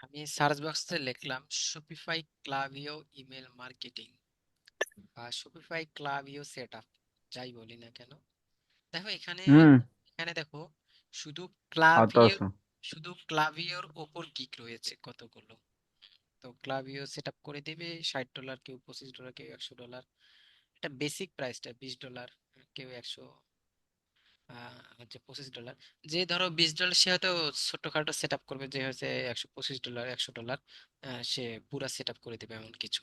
আমি সার্চ বক্সে লিখলাম শপিফাই ক্লাভিও ইমেল মার্কেটিং বা শপিফাই ক্লাভিও সেটআপ, যাই বলি না কেন। দেখো এখানে, হুম। দেখো শুধু ক্লাভিও, আতাছো। ক্লাভিওর ওপর গিক রয়েছে কতগুলো। তো ক্লাভিও সেটআপ করে দেবে $60, কেউ $25, কেউ $100। এটা বেসিক প্রাইসটা $20, কেউ 100, হচ্ছে $25। যে ধরো $20 সে হয়তো ছোটখাটো সেট আপ করবে, যে হচ্ছে $125, $100, সে পুরা সেট আপ করে দেবে এমন কিছু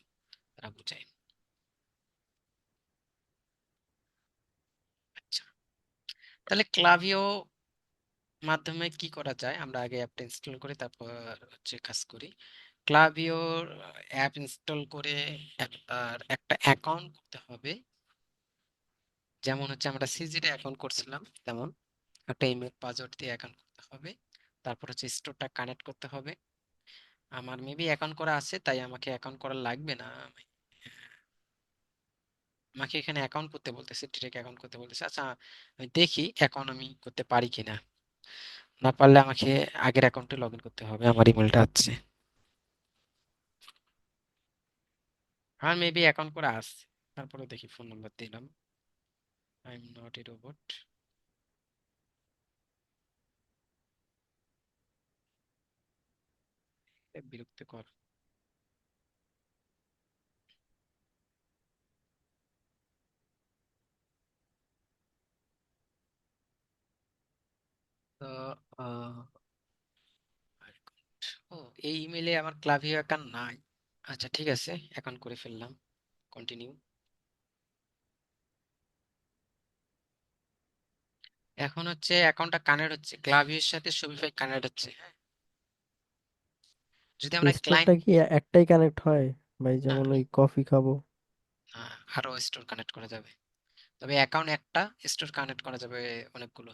তারা বুঝায়। আচ্ছা, তাহলে ক্লাভিও মাধ্যমে কি করা যায়, আমরা আগে অ্যাপটা ইনস্টল করি তারপর হচ্ছে কাজ করি। ক্লাভিওর অ্যাপ ইনস্টল করে আর একটা অ্যাকাউন্ট করতে হবে, যেমন হচ্ছে আমরা সিজিতে অ্যাকাউন্ট করছিলাম তেমন একটা ইমেল পাসওয়ার্ড দিয়ে অ্যাকাউন্ট করতে হবে। তারপর হচ্ছে স্টোরটা কানেক্ট করতে হবে। আমার মেবি অ্যাকাউন্ট করা আছে তাই আমাকে অ্যাকাউন্ট করা লাগবে না। আমাকে এখানে অ্যাকাউন্ট করতে বলতেছে, ডিরেক্ট অ্যাকাউন্ট করতে বলতেছে। আচ্ছা, আমি দেখি অ্যাকাউন্ট আমি করতে পারি কিনা। না পারলে আমাকে আগের অ্যাকাউন্টে লগ ইন করতে হবে, আমার ইমেলটা আছে। আর মেবি অ্যাকাউন্ট করা আছে, তারপরে দেখি ফোন নাম্বার দিলাম। I am not a robot. বিরক্তিকর। তো আহ, ও, এই ইমেলে আমার ক্লাভিও অ্যাকাউন্ট নাই। আচ্ছা ঠিক আছে, অ্যাকাউন্ট করে ফেললাম। কন্টিনিউ। এখন হচ্ছে অ্যাকাউন্টটা কানেক্ট হচ্ছে, ক্লাভিওর সাথে শপিফাই কানেক্ট হচ্ছে। হ্যাঁ, যদি আমরা স্টোরটা ক্লায়েন্ট, কি একটাই কানেক্ট হয় ভাই? না যেমন ওই কফি খাবো। আরো স্টোর কানেক্ট করা যাবে, তবে অ্যাকাউন্ট একটা, স্টোর কানেক্ট করা যাবে অনেকগুলো।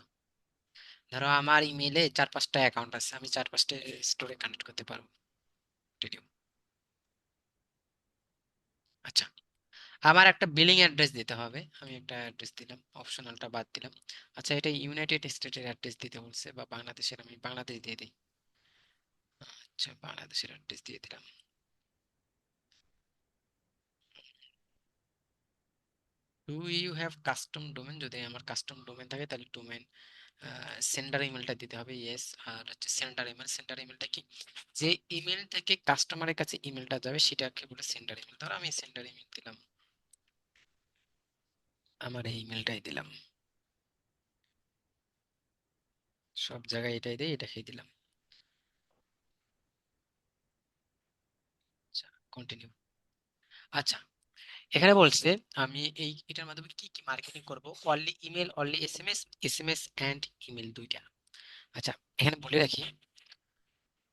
ধরো আমার ইমেলে 4-5টা অ্যাকাউন্ট আছে, আমি 4-5টা স্টোরে কানেক্ট করতে পারবো। Continue। আচ্ছা, আমার একটা বিলিং অ্যাড্রেস দিতে হবে, আমি একটা অ্যাড্রেস দিলাম, অপশনালটা বাদ দিলাম। আচ্ছা, এটা ইউনাইটেড স্টেটের অ্যাড্রেস দিতে বলছে বা বাংলাদেশের, আমি বাংলাদেশ দিয়ে দিই। আচ্ছা, বাংলাদেশের অ্যাড্রেস দিয়ে দিলাম। Do you have custom domain, যদি আমার কাস্টম ডোমেন থাকে তাহলে ডোমেন সেন্ডার ইমেলটা দিতে হবে, ইয়েস। আর হচ্ছে সেন্ডার ইমেল, সেন্ডার ইমেলটা কি, যে ইমেল থেকে কাস্টমারের কাছে ইমেলটা যাবে সেটাকে বলে সেন্ডার ইমেল। ধরো আমি সেন্ডার ইমেল দিলাম, আমার এই ইমেলটাই দিলাম, সব জায়গায় এটাই দেই, এটাকেই দিলাম। আচ্ছা, কন্টিনিউ। আচ্ছা, এখানে বলছে আমি এই এটার মাধ্যমে কি কি মার্কেটিং করব, only email, only SMS, SMS and email দুইটা। আচ্ছা, এখানে বলে রাখি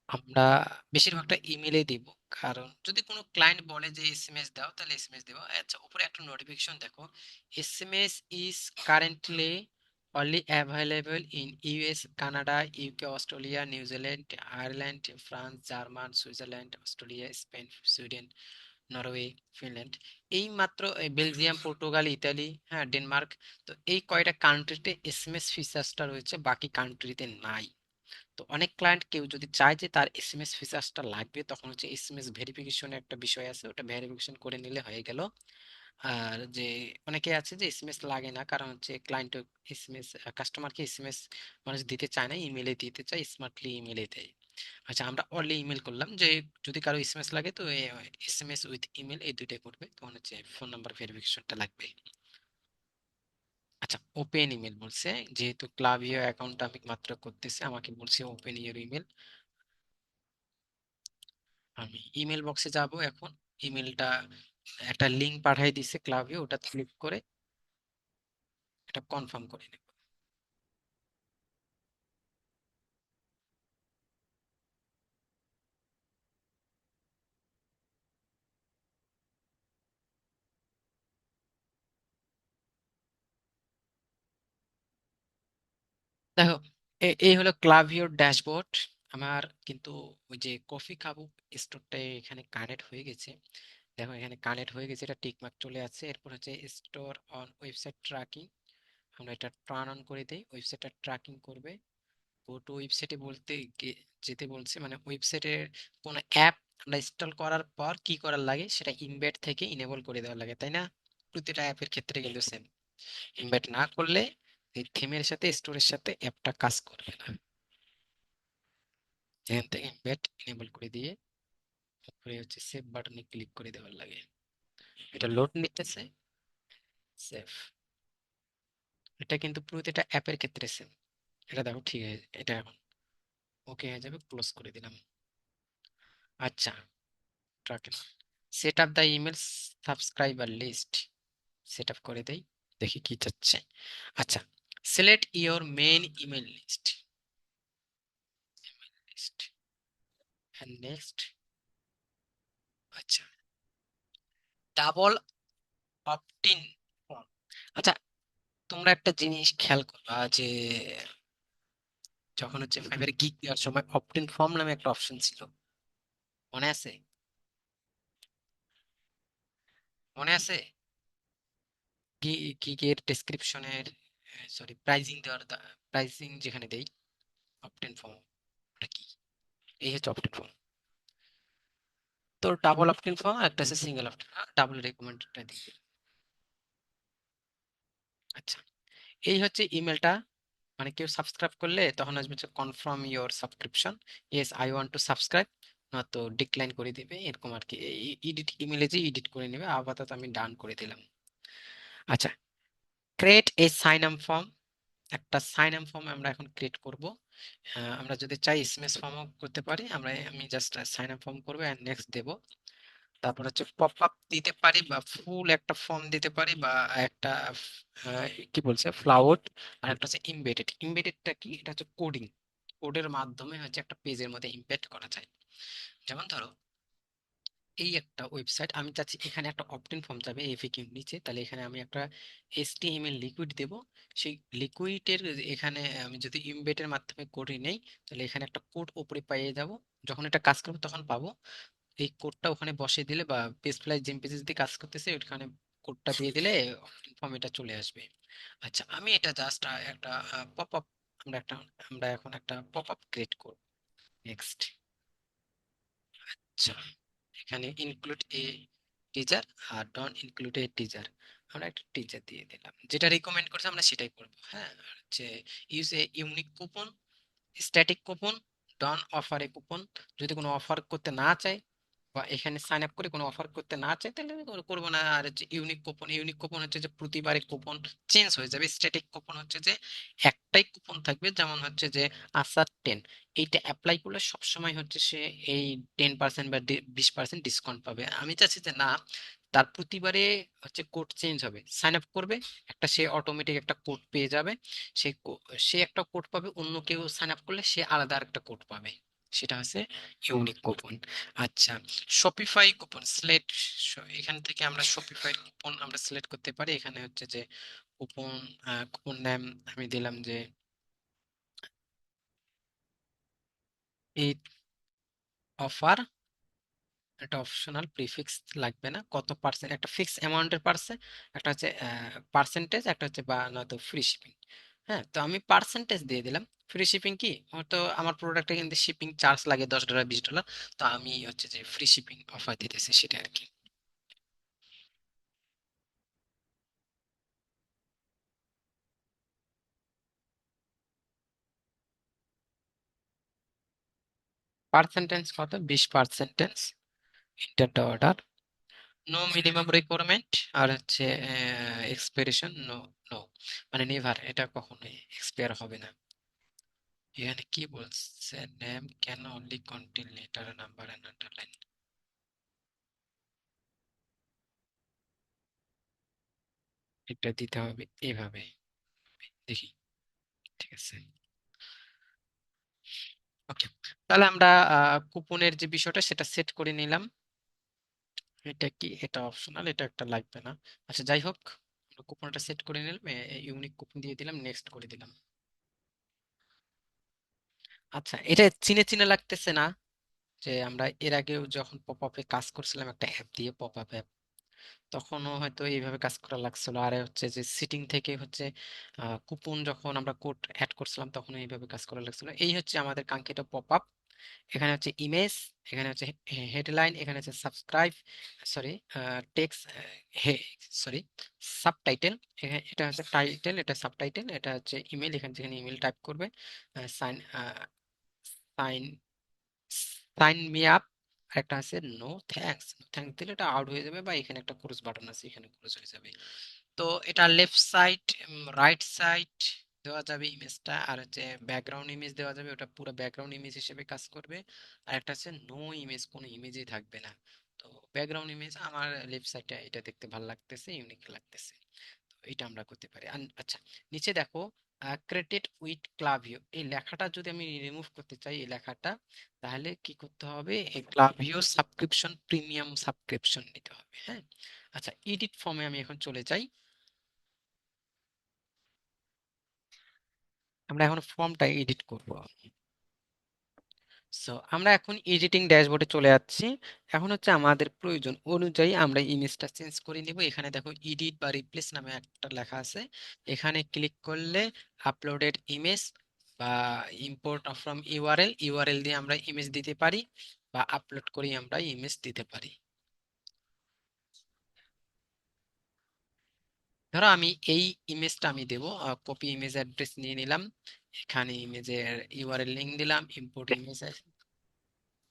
আমরা বেশিরভাগটা ইমেলে দিব, কারণ যদি কোনো ক্লায়েন্ট বলে যে এসএমএস দাও তাহলে এসএমএস দেবো। আচ্ছা, উপরে একটা নোটিফিকেশন দেখো, SMS is currently only available in US, Canada, UK, Australia, New Zealand, Ireland, France, German, Switzerland, Australia, Spain, Sweden, Norway, Finland. এই মাত্র এই বেলজিয়াম, পর্তুগাল, ইতালি, হ্যাঁ ডেনমার্ক। তো এই কয়টা কান্ট্রিতে এসএমএস ফিচার্সটা রয়েছে, বাকি কান্ট্রিতে নাই। তো অনেক ক্লায়েন্ট কেউ যদি চায় যে তার এসএমএস ফিচার্সটা লাগবে, তখন হচ্ছে এসএমএস ভেরিফিকেশনের একটা বিষয় আছে, ওটা ভেরিফিকেশন করে নিলে হয়ে গেল। আর যে অনেকে আছে যে এসএমএস লাগে না, কারণ হচ্ছে ক্লায়েন্ট এসএমএস, কাস্টমারকে এসএমএস মানুষ দিতে চায় না, ইমেলে দিতে চায়, স্মার্টলি ইমেলে দেয়। আচ্ছা, আমরা অনলি ইমেল করলাম, যে যদি কারো এসএমএস লাগে তো এসএমএস উইথ ইমেল এই দুইটাই করবে, তখন হচ্ছে ফোন নাম্বার ভেরিফিকেশনটা লাগবে। আচ্ছা, ওপেন ইমেল বলছে, যেহেতু ক্লাভিও অ্যাকাউন্ট আমি মাত্র করতেছি, আমাকে বলছে ওপেন ইউর ইমেল। আমি ইমেল বক্সে যাব এখন। ইমেলটা একটা লিংক পাঠিয়ে দিছে ক্লাভিও, ওটা ক্লিক করে এটা কনফার্ম করে নেব। দেখো, এই হলো ক্লাভিওর ড্যাশবোর্ড আমার, কিন্তু ওই যে কফি খাবো স্টোরটা এখানে কানেক্ট হয়ে গেছে। দেখো এখানে কানেক্ট হয়ে গেছে, এটা টিক মার্ক চলে আসছে। এরপর হচ্ছে স্টোর অন ওয়েবসাইট ট্র্যাকিং, আমরা এটা টার্ন অন করে দেই, ওয়েবসাইটটা ট্র্যাকিং করবে। গো টু ওয়েবসাইটে বলতে যেতে বলছে, মানে ওয়েবসাইটের কোন অ্যাপ আমরা ইনস্টল করার পর কি করার লাগে সেটা ইমবেড থেকে ইনেবল করে দেওয়া লাগে, তাই না? প্রতিটা অ্যাপের ক্ষেত্রে কিন্তু সেম। ইমবেড না করলে এই থিমের সাথে স্টোরের সাথে অ্যাপটা কাজ করবে না। এখান থেকে ইমবেড ইনেবল করে দিয়ে তারপরে হচ্ছে সেভ বাটনে ক্লিক করে দেওয়ার লাগে। এটা লোড নিতেছে। সেভ। এটা কিন্তু প্রতিটা অ্যাপের ক্ষেত্রে সেম। এটা দেখো ঠিক আছে, এটা এখন ওকে হয়ে যাবে, ক্লোজ করে দিলাম। আচ্ছা, ট্রাকে set up the email subscriber list set up করে দেই, দেখি কি চাচ্ছে। আচ্ছা, select your main email list, list and next. আচ্ছা, ডাবল অপটিন ফর্ম। আচ্ছা, তোমরা একটা জিনিস খেয়াল করবা যে যখন হচ্ছে ফাইবারে গিগ দেওয়ার সময় অপটিন ফর্ম নামে একটা অপশন ছিল, মনে আছে? মনে আছে? গিগের ডেসক্রিপশনের, সরি প্রাইজিং দেওয়ার, প্রাইজিং যেখানে দেই অপটেন ফর্ম, ওটা কি? এই হচ্ছে অপটেন ফর্ম। তো ডাবল অপটেন ফর্ম একটা আছে সিঙ্গেল অপটেন, ডাবল রেকমেন্ডটা দিই। আচ্ছা, এই হচ্ছে ইমেলটা, মানে কেউ সাবস্ক্রাইব করলে তখন আসবে হচ্ছে confirm your subscription, yes I want to subscribe, নয়তো ডিক্লাইন করে দিবে এরকম আর কি। এডিট ইমেলে যে এডিট করে নেবে, আপাতত আমি ডান করে দিলাম। আচ্ছা, create a sign up form. একটা সাইন আপ ফর্ম আমরা এখন ক্রিয়েট করব। আমরা যদি চাই এসএমএস ফর্মও করতে পারি, আমি জাস্ট সাইন আপ ফর্ম করবো এন্ড নেক্সট দেব। তারপর হচ্ছে পপ আপ দিতে পারি বা ফুল একটা ফর্ম দিতে পারি বা একটা কি বলছে ফ্লাউড। আর একটা হচ্ছে ইমবেডেড। ইমবেডেডটা কি? এটা হচ্ছে কোডিং, কোডের মাধ্যমে হচ্ছে একটা পেজের মধ্যে ইমবেড করা যায়। যেমন ধরো এই একটা ওয়েবসাইট, আমি চাচ্ছি এখানে একটা অপটেন ফর্ম যাবে এফএকিউ নিচে, তাহলে এখানে আমি একটা এইচটিএমএল লিকুইড দেব। সেই লিকুইডের এখানে আমি যদি ইমবেডের মাধ্যমে করে নেই, তাহলে এখানে একটা কোড উপরে পেয়ে যাব। যখন এটা কাজ করবে তখন পাবো। এই কোডটা ওখানে বসিয়ে দিলে বা পেজ ফ্লাই জেম পেজেস দিয়ে কাজ করতেছে ওখানে কোডটা দিয়ে দিলে অপটেন ফর্ম এটা চলে আসবে। আচ্ছা, আমি এটা জাস্ট একটা পপ আপ, আমরা এখন একটা পপ আপ ক্রিয়েট করব। নেক্সট। আচ্ছা, এখানে ইনক্লুড এ টিচার আর ডন ইনক্লুড এ টিচার, আমরা একটা টিচার দিয়ে দিলাম, যেটা রিকমেন্ড করছে আমরা সেটাই করব। হ্যাঁ, আর হচ্ছে use a unique coupon, static coupon, don't offer a coupon. যদি কোনো অফার করতে না চাই বা এখানে সাইন আপ করে কোনো অফার করতে না চাই তাহলে আমি করবো না। আর হচ্ছে ইউনিক কুপন, ইউনিক কুপন হচ্ছে যে প্রতিবারে কুপন চেঞ্জ হয়ে যাবে। স্ট্যাটিক কুপন হচ্ছে যে একটাই কুপন থাকবে, যেমন হচ্ছে যে আসার 10, এইটা অ্যাপ্লাই করলে সবসময় হচ্ছে সে এই 10% বা 20% ডিসকাউন্ট পাবে। আমি চাচ্ছি যে না, তার প্রতিবারে হচ্ছে কোড চেঞ্জ হবে, সাইন আপ করবে একটা, সে অটোমেটিক একটা কোড পেয়ে যাবে। সে সে একটা কোড পাবে, অন্য কেউ সাইন আপ করলে সে আলাদা একটা কোড পাবে, সেটা হচ্ছে ইউনিক কুপন। আচ্ছা, শপিফাই কুপন সিলেক্ট। এখান থেকে আমরা শপিফাই কুপন আমরা সিলেক্ট করতে পারি। এখানে হচ্ছে যে কুপন, কুপন নেম আমি দিলাম যে এই অফার, একটা অপশনাল প্রিফিক্স লাগবে না, কত পার্সেন্ট একটা ফিক্স অ্যামাউন্টের পার্সেন্ট, একটা হচ্ছে পার্সেন্টেজ, একটা হচ্ছে বা নয়তো ফ্রি শিপিং। হ্যাঁ, তো আমি পার্সেন্টেজ দিয়ে দিলাম। ফ্রি শিপিং কি, হয়তো আমার প্রোডাক্টে কিন্তু শিপিং চার্জ লাগে $10 $20, তো আমি হচ্ছে যে ফ্রি শিপিং অফার দিতেছি সেটা আর কি। পার্সেন্টেজ কত? 20%। Enter the order. No minimum requirement. আর হচ্ছে এক্সপিরেশন নো, নো মানে নেভার, এটা কখনোই এক্সপায়ার হবে না। এখানে কি বলছে? Name can only contain letter number and underline, এটা দিতে হবে এভাবে। দেখি, ঠিক আছে, ওকে। তাহলে আমরা কুপনের যে বিষয়টা সেটা সেট করে নিলাম। এটা কি, এটা অপশনাল, এটা একটা লাগবে না। আচ্ছা, যাই হোক, আমরা কুপনটা সেট করে নিলাম, ইউনিক কুপন দিয়ে দিলাম, নেক্সট করে দিলাম। আচ্ছা, এটা চিনে চিনে লাগতেছে না যে আমরা এর আগেও যখন পপ আপে কাজ করছিলাম একটা অ্যাপ দিয়ে, পপ আপ অ্যাপ? তখনও হয়তো এইভাবে কাজ করা লাগছিল। আর হচ্ছে যে সিটিং থেকে হচ্ছে কুপন যখন আমরা কোড অ্যাড করছিলাম তখন এইভাবে কাজ করা লাগছিল। এই হচ্ছে আমাদের কাঙ্ক্ষিত পপ আপ। এখানে হচ্ছে ইমেজ, এখানে হচ্ছে হেডলাইন, এখানে হচ্ছে subscribe, sorry text, sorry subtitle. এটা হচ্ছে টাইটেল, এটা সাবটাইটেল, এটা হচ্ছে ইমেল, এখানে যেখানে ইমেল টাইপ করবে, sign sign sign me up. একটা আছে নো থ্যাঙ্কস, নো থ্যাঙ্কস দিলে এটা আউট হয়ে যাবে, বা এখানে একটা ক্রস বাটন আছে, এখানে ক্রস হয়ে যাবে। তো এটা লেফট সাইড, রাইট সাইড দেওয়া যাবে ইমেজটা, আর হচ্ছে ব্যাকগ্রাউন্ড ইমেজ দেওয়া যাবে, ওটা পুরো ব্যাকগ্রাউন্ড ইমেজ হিসেবে কাজ করবে। আর একটা আছে নো ইমেজ, কোনো ইমেজই থাকবে না। তো ব্যাকগ্রাউন্ড ইমেজ আমার লেফট সাইডটা এটা দেখতে ভালো লাগতেছে, ইউনিক লাগতেছে, তো এটা আমরা করতে পারি। আচ্ছা, নিচে দেখো ক্রেডিট উইথ ক্লাভিও, এই লেখাটা যদি আমি রিমুভ করতে চাই এই লেখাটা, তাহলে কি করতে হবে, এই ক্লাভিও সাবস্ক্রিপশন প্রিমিয়াম সাবস্ক্রিপশন নিতে হবে। হ্যাঁ, আচ্ছা, এডিট ফর্মে আমি এখন চলে যাই। আমরা এখন ফর্মটা এডিট করব। সো আমরা এখন এডিটিং ড্যাশবোর্ডে চলে যাচ্ছি। এখন হচ্ছে আমাদের প্রয়োজন অনুযায়ী আমরা ইমেজটা চেঞ্জ করে নিব। এখানে দেখো এডিট বা রিপ্লেস নামে একটা লেখা আছে, এখানে ক্লিক করলে আপলোডেড ইমেজ বা ইম্পোর্ট ফ্রম ইউআরএল, ইউআরএল দিয়ে আমরা ইমেজ দিতে পারি, বা আপলোড করে আমরা ইমেজ দিতে পারি। ধরো আমি এই ইমেজটা আমি দেবো, কপি ইমেজ অ্যাড্রেস নিয়ে নিলাম, এখানে ইমেজের ইউআরএল লিংক দিলাম, ইম্পোর্ট ইমেজ,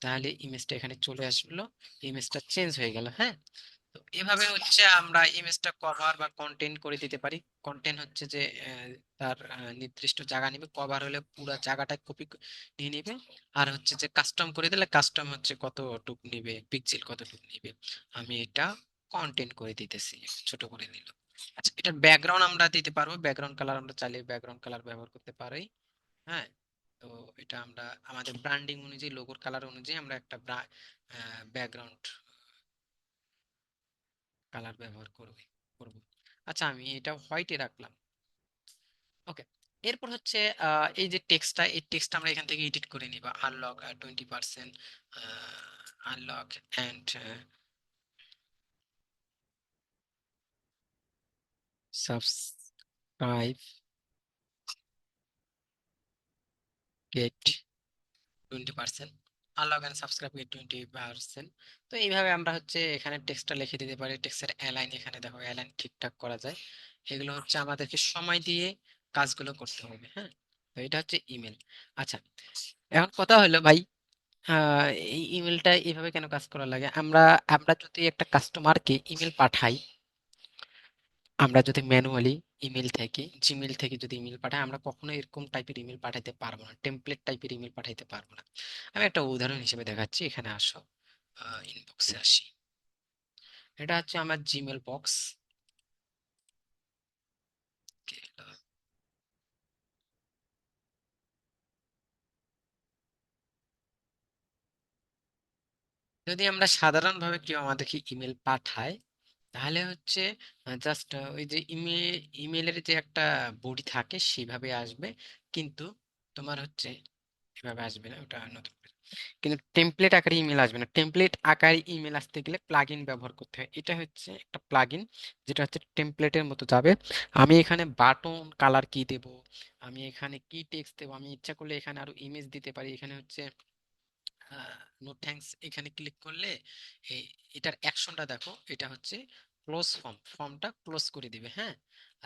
তাহলে ইমেজটা এখানে চলে আসলো, ইমেজটা চেঞ্জ হয়ে গেল। হ্যাঁ, তো এভাবে হচ্ছে আমরা ইমেজটা কভার বা কন্টেন্ট করে দিতে পারি। কন্টেন্ট হচ্ছে যে তার নির্দিষ্ট জায়গা নিবে, কভার হলে পুরো জায়গাটা কপি নিয়ে নিবে, আর হচ্ছে যে কাস্টম করে দিলে কাস্টম হচ্ছে কতটুক নিবে, পিক্সেল কতটুক নিবে। আমি এটা কন্টেন্ট করে দিতেছি, ছোট করে নিল। আচ্ছা, এটার ব্যাকগ্রাউন্ড আমরা দিতে পারবো, ব্যাকগ্রাউন্ড কালার আমরা চাইলে ব্যাকগ্রাউন্ড কালার ব্যবহার করতে পারি। হ্যাঁ, তো এটা আমরা আমাদের ব্র্যান্ডিং অনুযায়ী, লোগোর কালার অনুযায়ী আমরা একটা ব্যাকগ্রাউন্ড কালার ব্যবহার করব। আচ্ছা, আমি এটা হোয়াইটে রাখলাম। ওকে, এরপর হচ্ছে এই যে টেক্সটটা, এই টেক্সটটা আমরা এখান থেকে এডিট করে নিব। Unlock 20%, unlock and subscribe get 20%, unlock and subscribe with 20%। তো এইভাবে আমরা হচ্ছে এখানে টেক্সটটা লিখে দিতে পারি। টেক্সটের অ্যালাইন, এখানে দেখো অ্যালাইন ঠিকঠাক করা যায়। এগুলো হচ্ছে আমাদেরকে সময় দিয়ে কাজগুলো করতে হবে। হ্যাঁ, তো এটা হচ্ছে ইমেল। আচ্ছা, এখন কথা হলো ভাই, আহ, এই ইমেলটা এইভাবে কেন কাজ করা লাগে? আমরা আমরা যদি একটা কাস্টমারকে ইমেল পাঠাই, আমরা যদি ম্যানুয়ালি ইমেল থেকে, জিমেল থেকে যদি ইমেল পাঠাই, আমরা কখনো এরকম টাইপের ইমেল পাঠাইতে পারবো না, টেমপ্লেট টাইপের ইমেল পাঠাইতে পারবো না। আমি একটা উদাহরণ হিসেবে দেখাচ্ছি, এখানে আসো, ইনবক্সে আসি। এটা হচ্ছে আমার জিমেল বক্স। যদি আমরা সাধারণভাবে কেউ আমাদেরকে ইমেল পাঠায়, তাহলে হচ্ছে জাস্ট ওই যে ইমেলের যে একটা বডি থাকে সেভাবে আসবে, কিন্তু তোমার হচ্ছে এভাবে আসবে না, ওটা নতুন। কিন্তু টেমপ্লেট আকারে ইমেল আসবে না। টেমপ্লেট আকারে ইমেল আসতে গেলে প্লাগইন ব্যবহার করতে হয়। এটা হচ্ছে একটা প্লাগইন, যেটা হচ্ছে টেমপ্লেটের মতো যাবে। আমি এখানে বাটন কালার কি দেব, আমি এখানে কি টেক্সট দেবো, আমি ইচ্ছা করলে এখানে আরো ইমেজ দিতে পারি। এখানে হচ্ছে নো থ্যাঙ্কস, এখানে ক্লিক করলে এই এটার অ্যাকশনটা দেখো, এটা হচ্ছে ক্লোজ ফর্ম, ফর্মটা ক্লোজ করে দিবে। হ্যাঁ,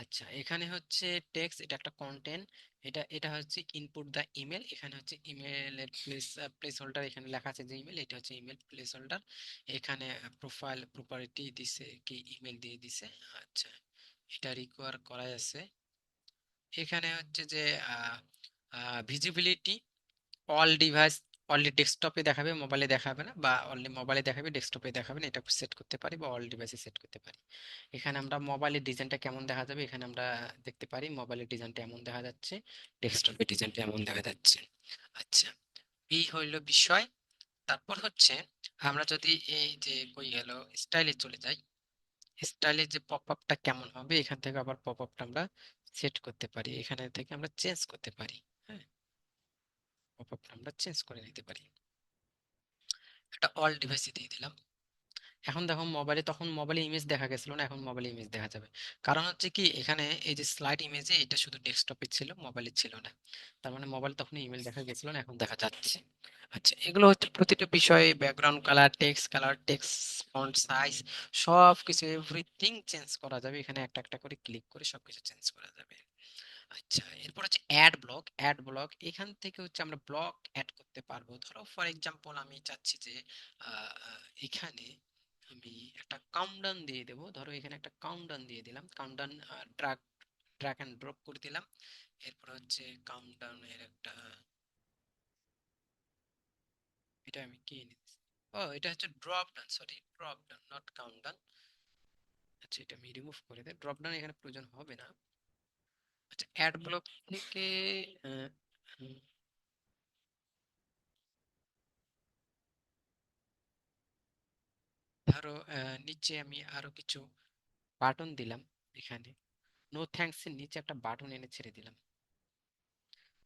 আচ্ছা, এখানে হচ্ছে টেক্সট, এটা একটা কন্টেন্ট, এটা এটা হচ্ছে ইনপুট দা ইমেল, এখানে হচ্ছে ইমেলের প্লেস হোল্ডার, এখানে লেখা আছে যে ইমেল, এটা হচ্ছে ইমেল প্লেস হোল্ডার। এখানে প্রোফাইল প্রপার্টি দিছে কি, ইমেল দিয়ে দিছে। আচ্ছা, এটা রিকোয়ার করা আছে। এখানে হচ্ছে যে ভিজিবিলিটি, অল ডিভাইস, অনলি ডেস্কটপে দেখাবে, মোবাইলে দেখাবে না, বা অনলি মোবাইলে দেখাবে ডেস্কটপে দেখাবে না, এটা সেট করতে পারি, বা অল ডিভাইসে সেট করতে পারি। এখানে আমরা মোবাইলের ডিজাইনটা কেমন দেখা যাবে এখানে আমরা দেখতে পারি, মোবাইলের ডিজাইনটা এমন দেখা যাচ্ছে, ডেস্কটপের ডিজাইনটা এমন দেখা যাচ্ছে। আচ্ছা, এই হইল বিষয়। তারপর হচ্ছে আমরা যদি এই যে কই গেল, স্টাইলে চলে যাই, স্টাইলের যে পপ আপটা কেমন হবে, এখান থেকে আবার পপ আপটা আমরা সেট করতে পারি, এখানে থেকে আমরা চেঞ্জ করতে পারি। হ্যাঁ, পপ আপটা আমরা চেঞ্জ করে নিতে পারি। একটা অল ডিভাইসে দিয়ে দিলাম। এখন দেখো মোবাইলে, তখন মোবাইলে ইমেজ দেখা গেছিল না, এখন মোবাইলে ইমেজ দেখা যাবে। কারণ হচ্ছে কি, এখানে এই যে স্লাইড ইমেজে এটা শুধু ডেস্কটপে ছিল, মোবাইলে ছিল না। তার মানে মোবাইল তখন ইমেল দেখা গেছিল না, এখন দেখা যাচ্ছে। আচ্ছা, এগুলো হচ্ছে প্রতিটা বিষয়ে background colour, text font size, সব কিছু এভরিথিং চেঞ্জ করা যাবে। এখানে একটা একটা করে ক্লিক করে সবকিছু চেঞ্জ করা যাবে। আচ্ছা, এরপর হচ্ছে অ্যাড ব্লক এখান থেকে হচ্ছে আমরা ব্লক অ্যাড করতে পারবো। ধরো ফর এক্সাম্পল আমি চাচ্ছি যে এখানে আমি একটা কাউন্টডাউন দিয়ে দেবো। ধরো এখানে একটা কাউন্টডাউন দিয়ে দিলাম, countdown drag drag and drop করে দিলাম। এরপর হচ্ছে কাউন্টডাউনের একটা, এটা আমি কি নিচ্ছি, ও এটা হচ্ছে drop down, sorry drop down not countdown. আচ্ছা, এটা আমি রিমুভ করে দেই, ড্রপ ডাউন এখানে প্রয়োজন হবে না। আচ্ছা, অ্যাড ব্লক থেকে আহ, উম, ধরো নিচে আমি আরো কিছু বাটন দিলাম। এখানে নো থ্যাঙ্কস এর নিচে একটা বাটন এনে ছেড়ে দিলাম।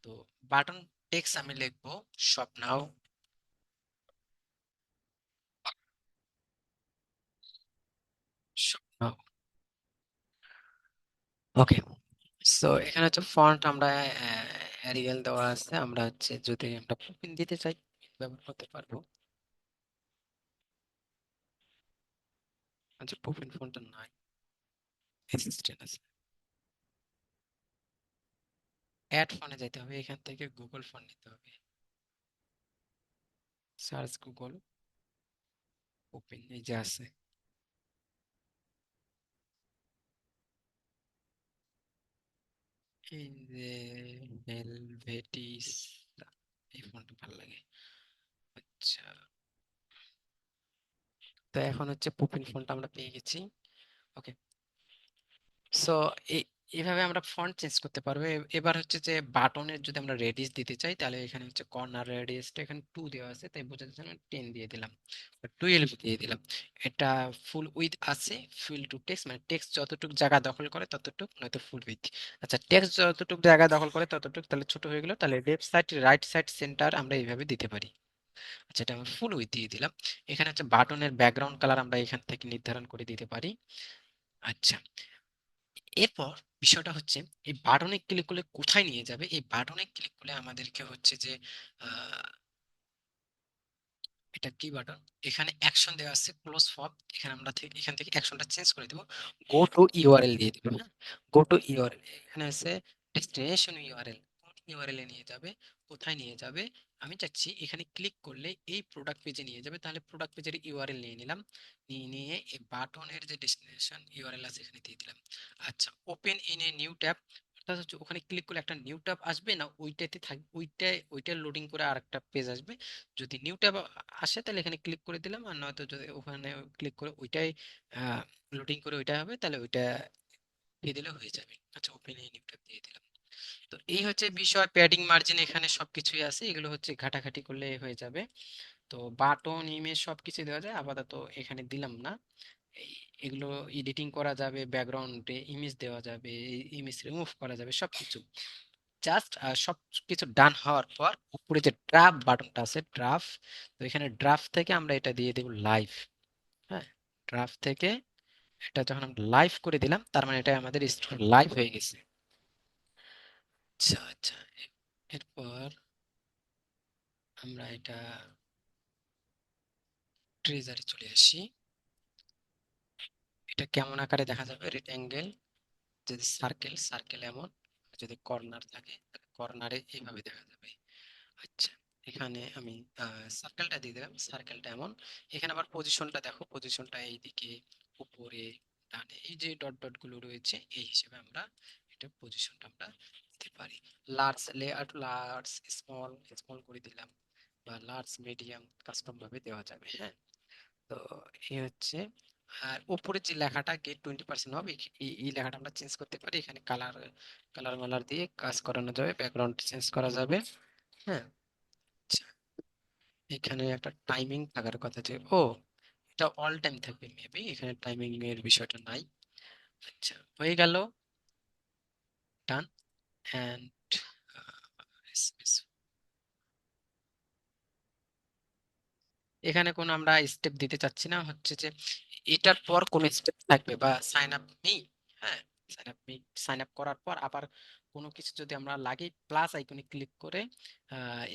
তো বাটন টেক্সট আমি লিখবো স্বপ্নাও, স্বপ্নাও। ওকে, সো এখানে হচ্ছে ফন্ট আমরা এরিয়াল দেওয়া আছে। আমরা হচ্ছে যদি আমরা পুপিন দিতে চাই ব্যবহার করতে পারবো। আচ্ছা, পুপিন ফন্টটা নাই, অ্যাসিস্ট্যান্ট আছে। অ্যাড ফন্টে যেতে হবে, এখান থেকে গুগল ফন্ট নিতে হবে। সার্চ গুগল পুপিন, এই যে আছে। এই যে হেলভেটিস, এই ফন্টটা ভালো লাগে। আচ্ছা, তো এখন হচ্ছে পুপিন ফন্ট আমরা পেয়ে গেছি। ওকে, সো এইভাবে আমরা ফন্ট চেঞ্জ করতে পারবো। এবার হচ্ছে যে বাটনের যদি আমরা রেডিয়াস দিতে চাই, তাহলে এখানে হচ্ছে কর্নার রেডিয়াসটা এখানে 2 দেওয়া আছে, তাই বোঝাতে চাই আমি 10 দিয়ে দিলাম, 12 দিয়ে দিলাম। এটা ফুল উইথ আছে, ফিল টু টেক্সট, মানে টেক্সট যতটুকু জায়গা দখল করে ততটুকু, নয়তো ফুল উইথ। আচ্ছা, টেক্সট যতটুকু জায়গা দখল করে ততটুকু, তাহলে ছোট হয়ে গেল, তাহলে left side right side centre আমরা এইভাবে দিতে পারি। আচ্ছা, এটা আমি ফুল উইথ দিয়ে দিলাম। এখানে হচ্ছে বাটনের ব্যাকগ্রাউন্ড কালার আমরা এখান থেকে নির্ধারণ করে দিতে পারি। আচ্ছা, এরপর বিষয়টা হচ্ছে এই বাটনে ক্লিক করলে কোথায় নিয়ে যাবে। এই বাটনে ক্লিক করলে আমাদেরকে হচ্ছে যে আহ, এটা কি বাটন, এখানে অ্যাকশন দেওয়া আছে ক্লোজ ফব, এখানে আমরা এখান থেকে অ্যাকশনটা চেঞ্জ করে দেবো, গো টু ইউআরএল দিয়ে দেবো। হ্যাঁ, গো টু ইউআরএল, এখানে আছে ডেস্টিনেশন ইউআরএল, কোন ইউআরএল এ নিয়ে যাবে, কোথায় নিয়ে যাবে। আমি চাচ্ছি এখানে ক্লিক করলে এই প্রোডাক্ট পেজে নিয়ে যাবে, তাহলে প্রোডাক্ট পেজের ইউআরএল নিয়ে নিলাম। নিয়ে এই বাটনের যে ডেস্টিনেশন ইউআরএল আছে এখানে দিয়ে দিলাম। আচ্ছা, open in a new tab, অর্থাৎ হচ্ছে ওখানে ক্লিক করলে একটা নিউ ট্যাব আসবে না, ওইটাতে থাকবে, ওইটা লোডিং করে আরেকটা পেজ আসবে। যদি নিউ ট্যাব আসে তাহলে এখানে ক্লিক করে দিলাম, আর নয়তো যদি ওখানে ক্লিক করে ওইটাই লোডিং করে ওইটা হবে, তাহলে ওইটা দিয়ে দিলে হয়ে যাবে। আচ্ছা, ওপেন এই নিউ ট্যাব দিয়ে দিলাম। তো এই হচ্ছে বিষয়, প্যাডিং মার্জিন এখানে সবকিছুই আছে, এগুলো হচ্ছে ঘাটাঘাটি করলে হয়ে যাবে। তো বাটন ইমেজ সবকিছু দেওয়া যায়, আপাতত এখানে দিলাম না। এগুলো এডিটিং করা যাবে, ব্যাকগ্রাউন্ডে ইমেজ দেওয়া যাবে, ইমেজ রিমুভ করা যাবে, সবকিছু জাস্ট সব কিছু ডান হওয়ার পর উপরে যে ড্রাফট বাটনটা আছে, ড্রাফট, তো এখানে ড্রাফট থেকে আমরা এটা দিয়ে দেব লাইভ। হ্যাঁ, ড্রাফট থেকে এটা যখন আমরা লাইভ করে দিলাম, তার মানে এটা আমাদের স্টোর লাইভ হয়ে গেছে। আচ্ছা আচ্ছা, এরপর আমরা এটা ট্রেজারে চলে আসি। এটা কেমন আকারে দেখা যাবে, রেক্টেঙ্গেল, যদি সার্কেল এমন, যদি কর্নার থাকে তাহলে কর্নারে এইভাবে দেখা যাবে। আচ্ছা, এখানে আমি সার্কেলটা দিয়ে দিলাম, সার্কেলটা এমন। এখানে আবার পজিশনটা দেখো, পজিশনটা এইদিকে, উপরে, ডানে, এই যে ডট ডট গুলো রয়েছে, এই হিসেবে আমরা এটা পজিশনটা আমরা দিতে পারি। Large layout, large small, small করে দিলাম, বা লার্জ মিডিয়াম কাস্টম ভাবে দেওয়া যাবে। হ্যাঁ, তো এই হচ্ছে। আর উপরে যে লেখাটা গেট 20% হবে, এই লেখাটা আমরা চেঞ্জ করতে পারি। এখানে কালার মালার দিয়ে কাজ করানো যাবে, ব্যাকগ্রাউন্ড চেঞ্জ করা যাবে। হ্যাঁ, আচ্ছা, এখানে একটা টাইমিং থাকার কথা, যে এটা অল টাইম থাকবে মেবি, এখানে টাইমিং এর বিষয়টা নাই। আচ্ছা, হয়ে গেল, ডান। অ্যান্ড এখানে কোনো আমরা স্টেপ দিতে চাচ্ছি না, হচ্ছে যে এটার পর কোন স্টেপ থাকবে বা সাইন আপ মি, হ্যাঁ, সাইন আপ করার পর আবার কোনো কিছু যদি আমরা লাগি, প্লাস আইকনে ক্লিক করে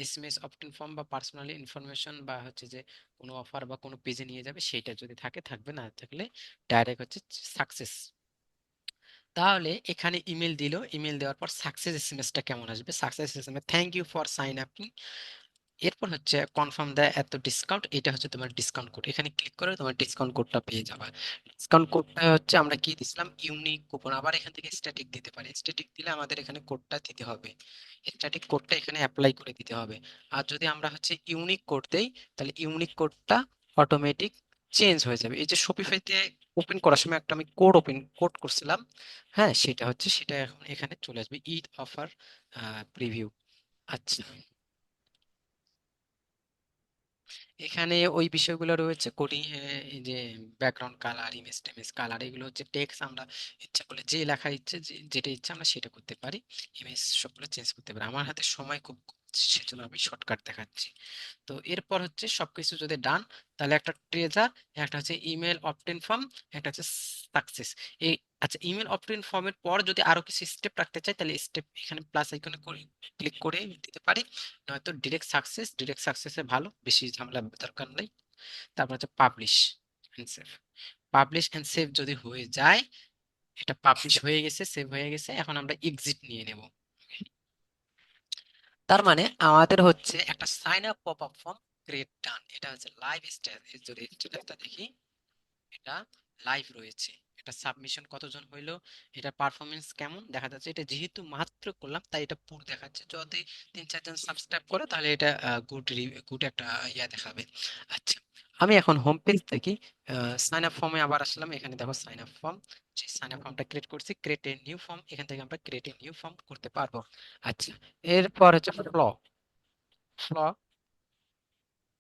এসএমএস অপটিন ফর্ম বা পার্সোনালি ইনফরমেশন বা হচ্ছে যে কোনো অফার বা কোনো পেজে নিয়ে যাবে, সেইটা যদি থাকে থাকবে, না থাকলে ডাইরেক্ট হচ্ছে সাকসেস। তাহলে এখানে ইমেল দিল, ইমেল দেওয়ার পর সাকসেস এসএমএসটা কেমন আসবে, success SMS thank you for sign up. এরপর হচ্ছে কনফার্ম দেয় এত ডিসকাউন্ট, এটা হচ্ছে তোমার ডিসকাউন্ট কোড, এখানে ক্লিক করে তোমার ডিসকাউন্ট কোডটা পেয়ে যাবে। ডিসকাউন্ট কোডটা হচ্ছে আমরা কি দিছিলাম, ইউনিক কুপন। আবার এখান থেকে স্ট্যাটিক দিতে পারি, স্ট্যাটিক দিলে আমাদের এখানে কোডটা দিতে হবে, স্ট্যাটিক কোডটা এখানে অ্যাপ্লাই করে দিতে হবে। আর যদি আমরা হচ্ছে ইউনিক কোড দেই, তাহলে ইউনিক কোডটা অটোমেটিক চেঞ্জ হয়ে যাবে। এই যে শপিফাইতে ওপেন করার সময় একটা আমি কোড করছিলাম, হ্যাঁ, সেটা হচ্ছে সেটা এখন এখানে চলে আসবে, ঈদ অফার প্রিভিউ। আচ্ছা, এখানে ওই বিষয়গুলো রয়েছে, কোডিং, এই যে ব্যাকগ্রাউন্ড কালার, ইমেজ টেমেজ কালার, এগুলো হচ্ছে টেক্সট, আমরা ইচ্ছা করলে যে লেখা ইচ্ছে যেটা ইচ্ছা আমরা সেটা করতে পারি, ইমেজ সবগুলো চেঞ্জ করতে পারি। আমার হাতে সময় খুব কম, সেজন্য আমি শর্টকাট দেখাচ্ছি। তো এরপর হচ্ছে সবকিছু যদি ডান, তাহলে একটা ট্রেজার, একটা হচ্ছে ইমেল অপটেন ফর্ম, একটা হচ্ছে সাকসেস। এই, আচ্ছা, ইমেল অপটেন ফর্মের পর যদি আরো কিছু স্টেপ রাখতে চাই, তাহলে স্টেপ এখানে প্লাস আইকনে ক্লিক করে দিতে পারি, নয়তো ডিরেক্ট সাকসেস, ডিরেক্ট সাকসেসে ভালো, বেশি ঝামেলা দরকার নেই। তারপর হচ্ছে publish and save, publish and save যদি হয়ে যায়, এটা পাবলিশ হয়ে গেছে, সেভ হয়ে গেছে, এখন আমরা এক্সিট নিয়ে নেব। তার মানে আমাদের হচ্ছে একটা sign up pop up form create done, এটা হচ্ছে লাইভ স্ট্যাটাস। যদি স্ট্যাটাসটা দেখি, এটা লাইভ রয়েছে, এটা সাবমিশন কতজন হইলো, এটা পারফরমেন্স কেমন দেখা যাচ্ছে। এটা যেহেতু মাত্র করলাম তাই এটা পুরো দেখাচ্ছে, যদি 3-4 জন সাবস্ক্রাইব করে তাহলে এটা গুড একটা ইয়া দেখাবে। আচ্ছা, আমি এখন হোম পেজ থেকে সাইন আপ ফর্মে আবার আসলাম, এখানে দেখো সাইন আপ ফর্ম, যে সাইন আপ ফর্মটা ক্রিয়েট করছি, ক্রিয়েট এ নিউ ফর্ম, এখান থেকে আমরা ক্রিয়েট এ নিউ ফর্ম করতে পারবো। আচ্ছা, এরপর হচ্ছে ফ্ল, ফ্ল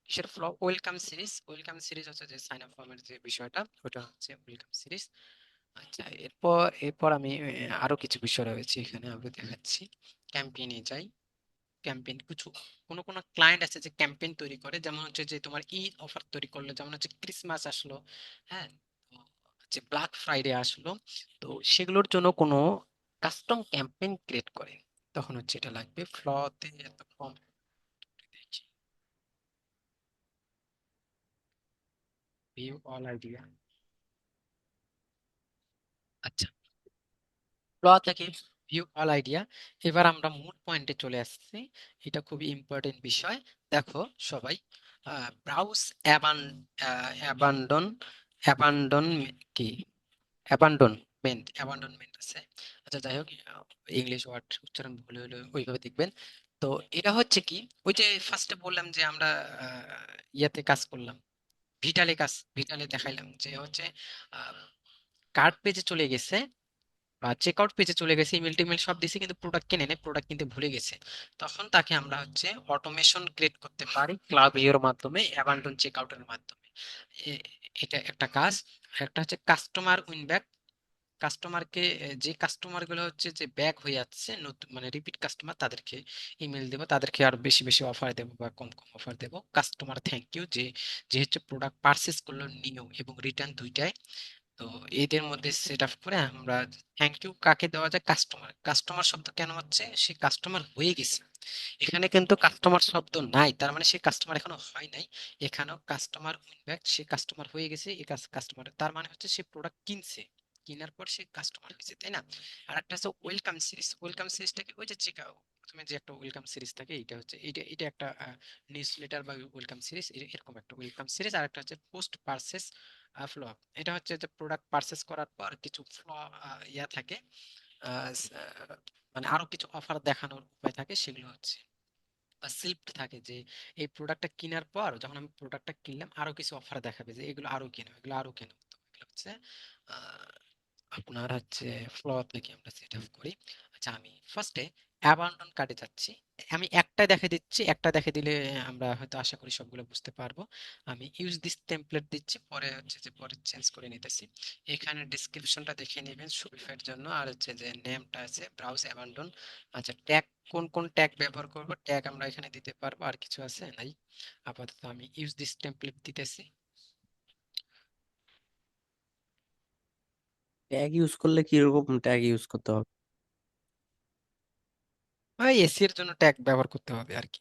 কিসের flow, welcome series, welcome series হচ্ছে যে সাইন আপ ফর্মের যে বিষয়টা, ওটা হচ্ছে ওয়েলকাম সিরিজ। আচ্ছা, এরপর আমি আরো কিছু বিষয় রয়েছে এখানে আমি দেখাচ্ছি। ক্যাম্পেইনে যাই, ক্যাম্পেইন কিছু, কোন কোন ক্লায়েন্ট আছে যে ক্যাম্পেইন তৈরি করে, যেমন হচ্ছে যে তোমার ঈদ অফার তৈরি করলো, যেমন হচ্ছে ক্রিসমাস আসলো, হ্যাঁ, তো হচ্ছে ব্ল্যাক ফ্রাইডে আসলো, তো সেগুলোর জন্য কোনো কাস্টম ক্যাম্পেইন ক্রিয়েট করে, তখন হচ্ছে এটা লাগবে ফ্লতে এত কম। দেখি, ভিউ অল আইডিয়া। আচ্ছা, র থেকে ভিউ অল আইডিয়া। এবার আমরা মূল পয়েন্টে চলে আসছি, এটা খুবই ইম্পর্টেন্ট বিষয়। দেখো সবাই, ব্রাউজ অ্যাবান্ডন, অ্যাবান্ডন কি, অ্যাবান্ডনমেন্ট আছে। আচ্ছা, যাই হোক, ইংলিশ ওয়ার্ড উচ্চারণ ভুল হলে ওইভাবে দেখবেন। তো এটা হচ্ছে কি, ওই যে ফার্স্টে বললাম যে আমরা ইয়াতে কাজ করলাম, ভিটালে দেখাইলাম যে হচ্ছে কার্ট পেজে চলে গেছে বা চেকআউট পেজে চলে গেছে, ইমেল টিমেল সব দিছে কিন্তু প্রোডাক্ট কিনে নেয়, প্রোডাক্ট কিনতে ভুলে গেছে, তখন তাকে আমরা হচ্ছে অটোমেশন ক্রিয়েট করতে পারি ক্লাব ইওর মাধ্যমে, অ্যাবান্ডন চেকআউটের মাধ্যমে। এ- এটা একটা কাজ। একটা হচ্ছে কাস্টমার উইন ব্যাক, কাস্টমারকে, যে কাস্টমার গুলো হচ্ছে যে ব্যাক হয়ে যাচ্ছে, নতুন মানে রিপিট কাস্টমার, তাদেরকে ইমেল দেবো, তাদেরকে আর বেশি বেশি অফার দেবো বা কম কম অফার দেবো। কাস্টমার থ্যাংক ইউ, যে যে হচ্ছে প্রোডাক্ট পারচেস করলো নিউ এবং রিটার্ন দুইটাই। তো এদের মধ্যে সেট আপ করে আমরা থ্যাংক ইউ কাকে দেওয়া যায়, কাস্টমার, কাস্টমার শব্দ কেন হচ্ছে, সে কাস্টমার হয়ে গেছে, এখানে কিন্তু কাস্টমার শব্দ নাই, তার মানে সে কাস্টমার এখনো হয় নাই। এখানেও কাস্টমার উইন ব্যাক, সে কাস্টমার হয়ে গেছে, এই কাস্টমার তার মানে হচ্ছে সে প্রোডাক্ট কিনছে, কেনার পর সে কাস্টমার হয়েছে, তাই না? আর একটা হচ্ছে ওয়েলকাম সিরিজ, ওয়েলকাম সিরিজটাকে ওই যে চেকআউট, প্রথমে যে একটা ওয়েলকাম সিরিজ থাকে, এটা হচ্ছে এটা একটা নিউজ লেটার বা ওয়েলকাম সিরিজ, এরকম একটা ওয়েলকাম সিরিজ। আর একটা হচ্ছে পোস্ট পারচেস ফ্লো আপ, এটা হচ্ছে যে প্রোডাক্ট পারচেস করার পর কিছু ফ্লো ইয়া থাকে, মানে আরো কিছু অফার দেখানোর উপায় থাকে, সেগুলো হচ্ছে বা সিল্পড থাকে, যে এই প্রোডাক্টটা কেনার পর যখন আমি প্রোডাক্টটা কিনলাম আরো কিছু অফার দেখাবে, যে এগুলো আরো কেনো, এগুলো আরো কেনো। তো এগুলো হচ্ছে আপনার হচ্ছে ফ্লো থেকে আমরা সেট আপ করি। আচ্ছা, আমি ফার্স্টে অ্যাবান্ডন কার্ডে যাচ্ছি। আমি একটা দেখে দিচ্ছি, একটা দেখে দিলে আমরা হয়তো আশা করি সবগুলো বুঝতে পারবো। আমি ইউজ দিস টেমপ্লেট দিচ্ছি, পরে হচ্ছে যে পরে চেঞ্জ করে নিতেছি। এখানে ডিসক্রিপশনটা দেখে নেবেন শরীফের জন্য, আর হচ্ছে যে নেমটা আছে ব্রাউজ অ্যাবান্ডন। আচ্ছা, ট্যাগ কোন কোন ট্যাগ ব্যবহার করব, ট্যাগ আমরা এখানে দিতে পারবো, আর কিছু আছে নাই। আপাতত আমি ইউজ দিস টেমপ্লেট দিতেছি। ট্যাগ ইউজ করলে কিরকম ট্যাগ ইউজ করতে হবে? ওই এসি এর জন্য ট্যাগ ব্যবহার করতে হবে আর কি।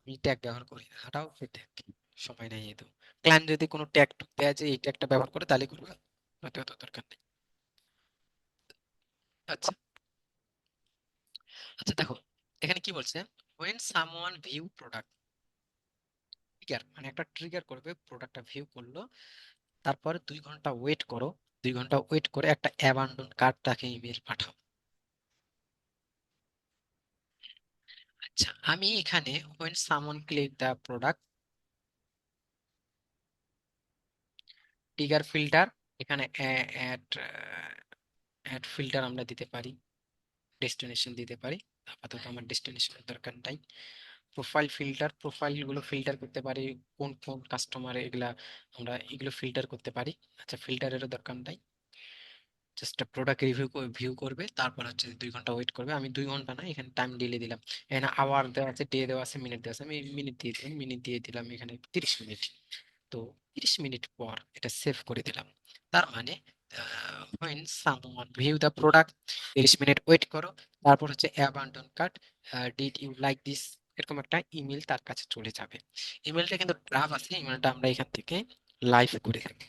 আমি ট্যাগ ব্যবহার করি না, হাঁটাও ফ্রি ট্যাগ, সময় নেই এই তো। ক্লায়েন্ট যদি কোনো ট্যাগ দেয় যে এই ট্যাগটা ব্যবহার করে তাহলে করবে, নয়তো অত দরকার নেই। আচ্ছা। আচ্ছা দেখো, এখানে কি বলছে, when someone view product, trigger মানে একটা ট্রিগার করবে, প্রোডাক্টটা ভিউ করলো, তারপরে 2 ঘন্টা ওয়েট করো, 2 ঘন্টা ওয়েট করে একটা অ্যাবান্ডন কার্ড তাকে ইমেল পাঠাও। আচ্ছা, আমি এখানে when someone click the product, trigger filter, এখানে অ্যাড অ্যাড ফিল্টার আমরা দিতে পারি, ডেস্টিনেশন দিতে পারি। আপাতত আমার ডেস্টিনেশনের দরকার নাই। প্রোফাইল ফিল্টার, প্রোফাইল গুলো ফিল্টার করতে পারি, কোন কোন কাস্টমার, এগুলা আমরা এগুলো ফিল্টার করতে পারি। আচ্ছা, ফিল্টারেরও দরকার নাই, জাস্ট প্রোডাক্ট রিভিউ ভিউ করবে, তারপর হচ্ছে 2 ঘন্টা ওয়েট করবে। আমি 2 ঘন্টা না, এখানে টাইম ডিলে দিলাম। এখানে আওয়ার দেওয়া আছে, ডে দেওয়া আছে, মিনিট দেওয়া আছে, আমি মিনিট দিয়ে দিলাম, মিনিট দিয়ে দিলাম এখানে 30 মিনিট। তো 30 মিনিট পর এটা সেভ করে দিলাম। তার মানে when someone view the product, 30 minute wait করো, তারপর হচ্ছে abandon cart, did you like this, এরকম একটা ইমেল তার কাছে চলে যাবে। ইমেলটা কিন্তু ড্রাফট আছে, ইমেলটা আমরা এখান থেকে লাইভ করে থাকি।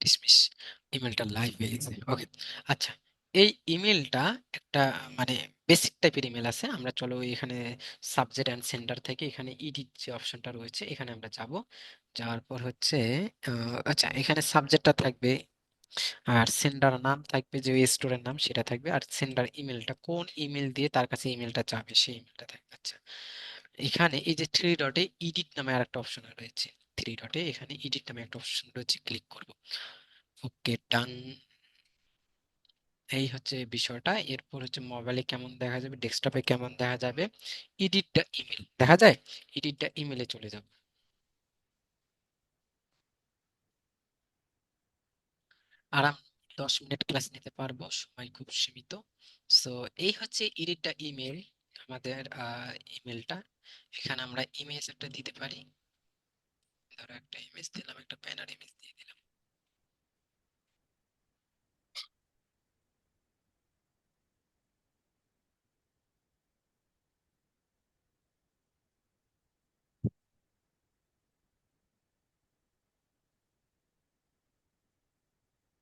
ডিসমিস, ইমেলটা লাইভ হয়ে গেছে। ওকে। আচ্ছা, এই ইমেলটা একটা মানে বেসিক টাইপের ইমেল আছে। আমরা চলো এখানে সাবজেক্ট অ্যান্ড সেন্ডার থেকে এখানে এডিট যে অপশনটা রয়েছে এখানে আমরা যাব। যাওয়ার পর হচ্ছে আচ্ছা, এখানে সাবজেক্টটা থাকবে, আর সেন্ডার নাম থাকবে, যে স্টোরের নাম সেটা থাকবে, আর সেন্ডার ইমেলটা কোন ইমেল দিয়ে তার কাছে ইমেলটা যাবে সেই ইমেলটা থাকবে। আচ্ছা, এখানে এই যে থ্রি ডটে এডিট নামে আরেকটা অপশন রয়েছে, থ্রি ডটে এখানে এডিট নামে একটা অপশন রয়েছে, ক্লিক করব। ওকে, ডান। এই হচ্ছে বিষয়টা। এরপর হচ্ছে মোবাইলে কেমন দেখা যাবে, ডেস্কটপে কেমন দেখা যাবে, এডিট দ্য ইমেল দেখা যায়, এডিট দ্য ইমেলে চলে যাব। আরাম 10 মিনিট ক্লাস নিতে পারবো, সময় খুব সীমিত। সো এই হচ্ছে এডিট দ্য ইমেল, আমাদের ইমেলটা। এখানে আমরা ইমেজ একটা দিতে পারি, ধরো একটা ইমেজ দিলাম, একটা ব্যানার ইমেজ দিয়ে দিলাম।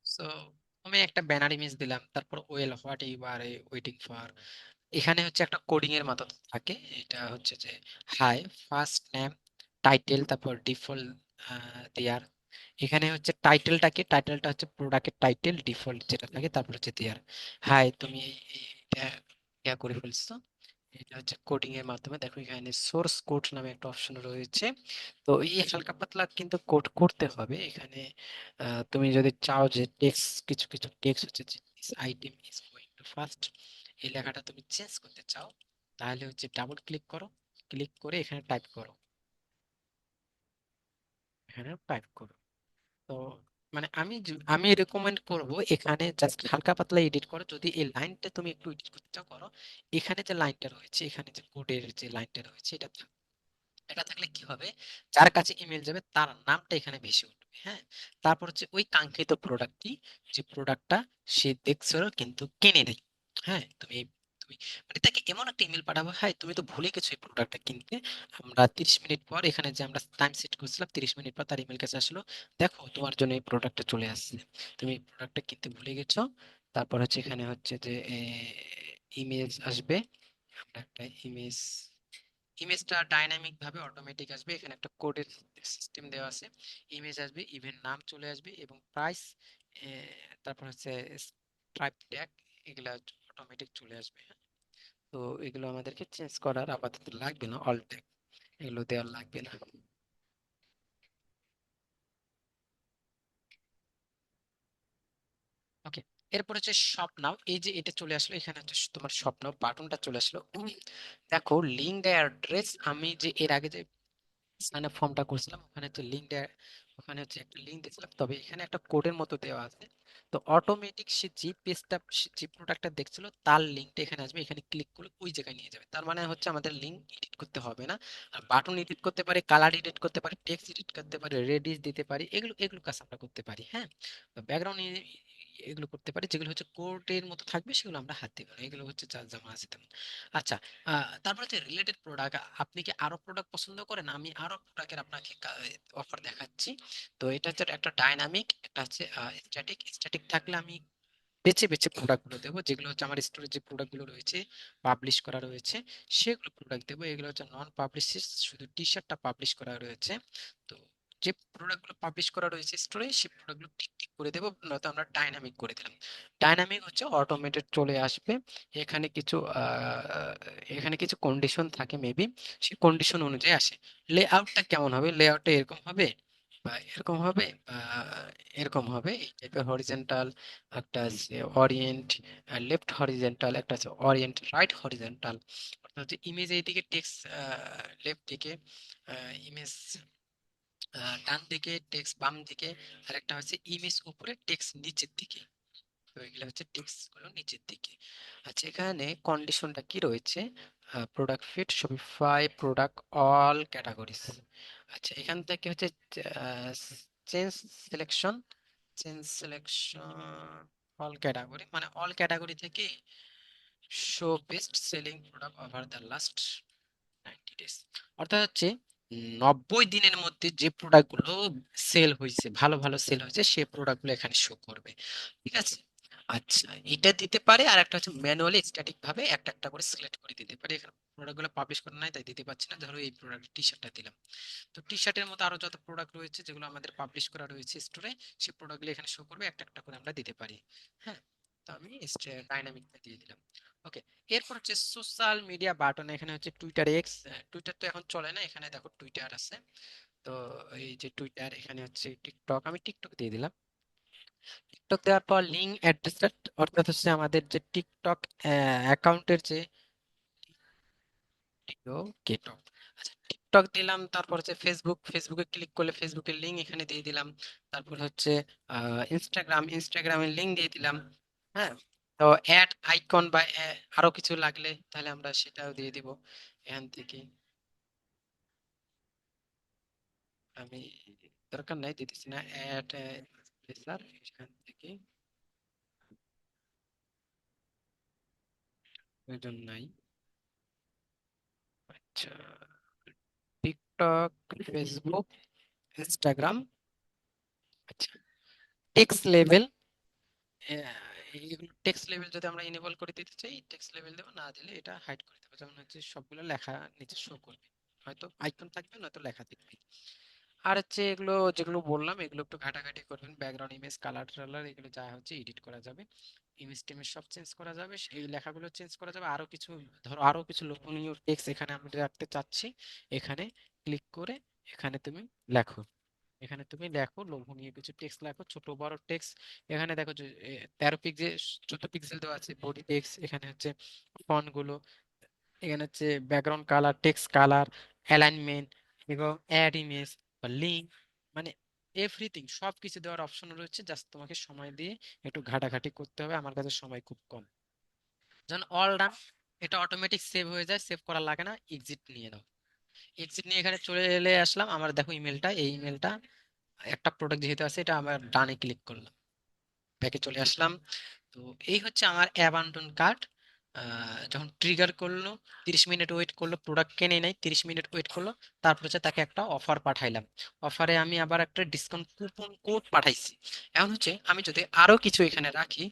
সো আমি একটা ব্যানার ইমেজ দিলাম, তারপর well what you are waiting for. এখানে হচ্ছে একটা কোডিং এর মেথড থাকে, এটা হচ্ছে যে হাই, ফার্স্ট নেম, টাইটেল, তারপর ডিফল্ট দেয়ার। এখানে হচ্ছে টাইটেলটাকে, টাইটেলটা হচ্ছে প্রোডাক্টের টাইটেল, ডিফল্ট যেটা থাকে, তারপর হচ্ছে দেয়ার। হাই, তুমি এটা ইয়া করে ফেলছো। এটা হচ্ছে কোডিং এর মাধ্যমে, দেখো এখানে সোর্স কোড নামে একটা অপশন রয়েছে। তো এই হালকা পাতলা কিন্তু কোড করতে হবে এখানে। তুমি যদি চাও যে টেক্সট, কিছু কিছু টেক্সট হচ্ছে this item is going to first, এই লেখাটা তুমি চেঞ্জ করতে চাও, তাহলে হচ্ছে ডাবল ক্লিক করো, ক্লিক করে এখানে টাইপ করো, এখানে টাইপ করো। তো মানে আমি রেকমেন্ড করব এখানে জাস্ট হালকা পাতলা এডিট করো। যদি এই লাইনটা তুমি একটু এডিট করতে চাও করো। এখানে যে লাইনটা রয়েছে, এখানে যে কোডের যে লাইনটা রয়েছে, এটা থাকলে কি হবে, যার কাছে ইমেল যাবে তার নামটা এখানে বেশি উঠবে। হ্যাঁ, তারপর হচ্ছে ওই কাঙ্ক্ষিত প্রোডাক্টটি, যে প্রোডাক্টটা সে দেখছো কিন্তু কিনে নেই। হ্যাঁ, তুমি তুমি মানে তাকে এমন একটা ইমেল পাঠাবো, হ্যাঁ তুমি তো ভুলে গেছো এই প্রোডাক্টটা কিনতে, আমরা 30 মিনিট পর এখানে যে আমরা টাইম সেট করছিলাম, 30 মিনিট পর তার ইমেল কাছে আসলো, দেখো তোমার জন্য এই প্রোডাক্টটা চলে আসছে, তুমি প্রোডাক্টটা কিনতে ভুলে গেছো। তারপর হচ্ছে এখানে হচ্ছে যে ইমেজ আসবে, আমরা একটা ইমেজটা ডাইনামিক ভাবে অটোমেটিক আসবে, এখানে একটা কোডের সিস্টেম দেওয়া আছে, ইমেজ আসবে, ইভেন্ট নাম চলে আসবে এবং প্রাইস, তারপর হচ্ছে স্ট্রাইপ ট্যাগ, এগুলা অটোমেটিক চলে আসবে। হ্যাঁ, তো এগুলো আমাদেরকে চেঞ্জ করার আপাতত লাগবে না, অল ট্যাগ এগুলো দেওয়ার লাগবে না। ওকে, এরপর হচ্ছে শপ নাও, এই যে এটা চলে আসলো, এখানে হচ্ছে তোমার শপ নাও বাটনটা চলে আসলো। দেখো লিঙ্ক অ্যাড্রেস, আমি যে এর আগে যে সাইন আপ ফর্মটা করছিলাম ওখানে হচ্ছে লিঙ্ক দেয়া, ওখানে হচ্ছে একটা লিঙ্ক দিয়েছিলাম, তবে এখানে একটা কোডের মতো দেওয়া আছে। তো অটোমেটিক সে যে পেজটা, যে প্রোডাক্টটা দেখছিল তার লিঙ্কটা এখানে আসবে, এখানে ক্লিক করলে ওই জায়গায় নিয়ে যাবে। তার মানে হচ্ছে আমাদের লিঙ্ক এডিট করতে হবে না। আর বাটন এডিট করতে পারি, কালার এডিট করতে পারি, টেক্সট এডিট করতে পারি, রেডিশ দিতে পারি, এগুলো এগুলো কাজ আমরা করতে পারি। হ্যাঁ, ব্যাকগ্রাউন্ড এগুলো করতে পারি, যেগুলো হচ্ছে কোডের মতো থাকবে সেগুলো আমরা হাত দিব না, এগুলো হচ্ছে যা যেমন আছে তেমন। আচ্ছা, তারপর হচ্ছে রিলেটেড প্রোডাক্ট। আপনি কি আরো প্রোডাক্ট পছন্দ করেন? আমি আরো প্রোডাক্টের আপনাকে অফার দেখাচ্ছি। তো এটা হচ্ছে একটা ডাইনামিক, একটা হচ্ছে স্ট্যাটিক। স্ট্যাটিক থাকলে আমি বেছে বেছে প্রোডাক্ট গুলো দেবো, যেগুলো হচ্ছে আমার স্টোরে যে প্রোডাক্ট গুলো রয়েছে, পাবলিশ করা রয়েছে, সেগুলো প্রোডাক্ট দেবো। এগুলো হচ্ছে নন পাবলিশ, শুধু টি শার্টটা পাবলিশ করা রয়েছে। তো যে প্রোডাক্ট গুলো পাবলিশ করা রয়েছে স্টোরে, সেই প্রোডাক্ট গুলো টিক টিক করে দেবো, নয়তো আমরা ডাইনামিক করে দিলাম। ডাইনামিক হচ্ছে অটোমেটেড চলে আসবে। এখানে কিছু এখানে কিছু কন্ডিশন থাকে মেবি, সেই কন্ডিশন অনুযায়ী আসে। লেআউটটা কেমন হবে? লেআউটটা এরকম হবে, বা এরকম হবে, বা এরকম হবে, এই টাইপের হরিজন্টাল, একটা আছে অরিয়েন্ট লেফট হরিজন্টাল, একটা আছে অরিয়েন্ট রাইট হরিজন্টাল। অর্থাৎ হচ্ছে ইমেজ এইদিকে, টেক্সট লেফট দিকে, ইমেজ ডান দিকে, টেক্সট বাম দিকে, আর একটা হচ্ছে ইমেজ উপরে টেক্সট নিচের দিকে। তো এগুলো হচ্ছে টেক্সট গুলো নিচের দিকে। আচ্ছা, এখানে কন্ডিশনটা কি রয়েছে? Product fit, Shopify product, all categories. আচ্ছা, এখান থেকে হচ্ছে change selection, change selection all category, মানে অল ক্যাটাগরি থেকে show best selling product over the last 90 days. অর্থাৎ হচ্ছে 90 দিনের মধ্যে যে প্রোডাক্ট গুলো সেল হয়েছে, ভালো ভালো সেল হয়েছে, সেই প্রোডাক্ট গুলো এখানে শো করবে। ঠিক আছে। আচ্ছা, এটা দিতে পারে। আর একটা হচ্ছে ম্যানুয়ালি স্ট্যাটিক ভাবে একটা একটা করে সিলেক্ট করে দিতে পারে। এখানে প্রোডাক্ট গুলো পাবলিশ করা নাই তাই দিতে পারছি না। ধরো এই প্রোডাক্ট টি শার্টটা দিলাম। তো টি শার্টের মতো আরো যত প্রোডাক্ট রয়েছে যেগুলো আমাদের পাবলিশ করা রয়েছে স্টোরে, সেই প্রোডাক্ট গুলো এখানে শো করবে, একটা একটা করে আমরা দিতে পারি। হ্যাঁ, তো আমি ডাইনামিকটা দিয়ে দিলাম। ওকে। এরপর হচ্ছে সোশ্যাল মিডিয়া বাটন, এখানে হচ্ছে টুইটার এক্স। টুইটার তো এখন চলে না, এখানে দেখো টুইটার আছে। তো এই যে টুইটার, এখানে হচ্ছে টিকটক, আমি টিকটক দিয়ে দিলাম। টিকটক দেওয়ার পর লিঙ্ক অ্যাড্রেস, অর্থাৎ হচ্ছে আমাদের যে টিকটক অ্যাকাউন্টের যে টিকটক। আচ্ছা, টিকটক দিলাম। তারপর হচ্ছে ফেসবুক, ফেসবুকে ক্লিক করলে ফেসবুকের লিঙ্ক এখানে দিয়ে দিলাম। তারপর হচ্ছে ইনস্টাগ্রাম, ইনস্টাগ্রামের লিঙ্ক দিয়ে দিলাম। হ্যাঁ, তো অ্যাড আইকন বা আরো কিছু লাগলে তাহলে আমরা সেটাও দিয়ে দিব এখান থেকে। আমি দরকার নাই, দিতেছি না। অ্যাড স্যার, এখান থেকে প্রয়োজন নাই। আচ্ছা, টিকটক, ফেসবুক, ইনস্টাগ্রাম। আচ্ছা, টেক্সট লেভেল, এইগুলো টেক্সট লেভেল যদি আমরা এনেবল করে দিতে চাই, টেক্সট লেভেল দেবো, না দিলে এটা হাইড করে দেবো। যেমন হচ্ছে সবগুলো লেখা নিচে শো করবে, হয়তো আইকন থাকবে নয়তো লেখা থাকবে। আর হচ্ছে এগুলো যেগুলো বললাম এগুলো একটু ঘাটাঘাটি করবেন, ব্যাকগ্রাউন্ড ইমেজ, কালার টালার, এগুলো যা হচ্ছে এডিট করা যাবে, ইমেজ টিমেজ সব চেঞ্জ করা যাবে, এই লেখাগুলো চেঞ্জ করা যাবে। আরো কিছু, ধরো আরো কিছু লোভনীয় টেক্সট এখানে আমি রাখতে চাচ্ছি, এখানে ক্লিক করে এখানে তুমি লেখো, এখানে তুমি লেখো লোভনীয় কিছু টেক্সট লেখো, ছোট বড় টেক্সট। এখানে দেখো যে 13 পিক্সেল, 14 পিক্সেল দেওয়া আছে বডি টেক্সট। এখানে হচ্ছে ফন্ট গুলো, এখানে হচ্ছে background colour, text colour, alignment, এবং অ্যাড ইমেজ বা লিঙ্ক, মানে এভরিথিং সব কিছু দেওয়ার অপশন রয়েছে। জাস্ট তোমাকে সময় দিয়ে একটু ঘাটাঘাটি করতে হবে, আমার কাছে সময় খুব কম। যখন অল ডান, এটা অটোমেটিক সেভ হয়ে যায়, সেভ করা লাগে না, এক্সিট নিয়ে নাও। এক্সিট নিয়ে এখানে চলে এলে আসলাম, আমার দেখো ইমেলটা, এই ইমেলটা একটা প্রোডাক্ট যেহেতু আছে, এটা আমার ডানে ক্লিক করলাম, ব্যাকে চলে আসলাম। তো এই হচ্ছে আমার অ্যাবান্ডন কার্ট। যখন ট্রিগার করলো, 30 মিনিট ওয়েট করলো, প্রোডাক্ট কেনে নাই, 30 মিনিট ওয়েট করলো, তারপর হচ্ছে তাকে একটা অফার পাঠাইলাম। অফারে আমি আবার একটা ডিসকাউন্ট কুপন কোড পাঠাইছি। এখন হচ্ছে আমি যদি আরো কিছু এখানে রাখি,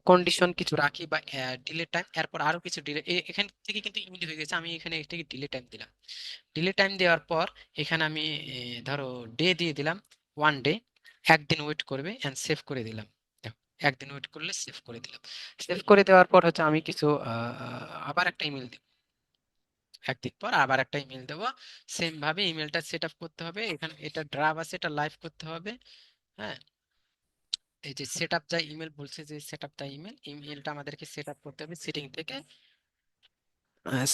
কন্ডিশন কিছু রাখি, বা ডিলে টাইম, এরপর আরো কিছু ডিলে, এখান থেকে কিন্তু ইমিডিয়েট হয়ে গেছে, আমি এখানে থেকে ডিলে টাইম দিলাম। ডিলে টাইম দেওয়ার পর এখানে আমি ধরো ডে দিয়ে দিলাম, 1 ডে, একদিন ওয়েট করবে, এন্ড সেভ করে দিলাম। দেখো, একদিন ওয়েট করলে সেভ করে দিলাম। সেভ করে দেওয়ার পর হচ্ছে আমি কিছু আবার একটা ইমেল দেব, একদিন পর আবার একটা ইমেল দেবো। সেম ভাবে ইমেলটা সেট আপ করতে হবে, এখানে এটা ড্রাফট আছে, এটা লাইভ করতে হবে। হ্যাঁ, এই যে সেট আপ যা ইমেল বলছে, যে সেট আপ দা ইমেল, ইমেলটা আমাদেরকে সেট আপ করতে হবে সেটিং থেকে,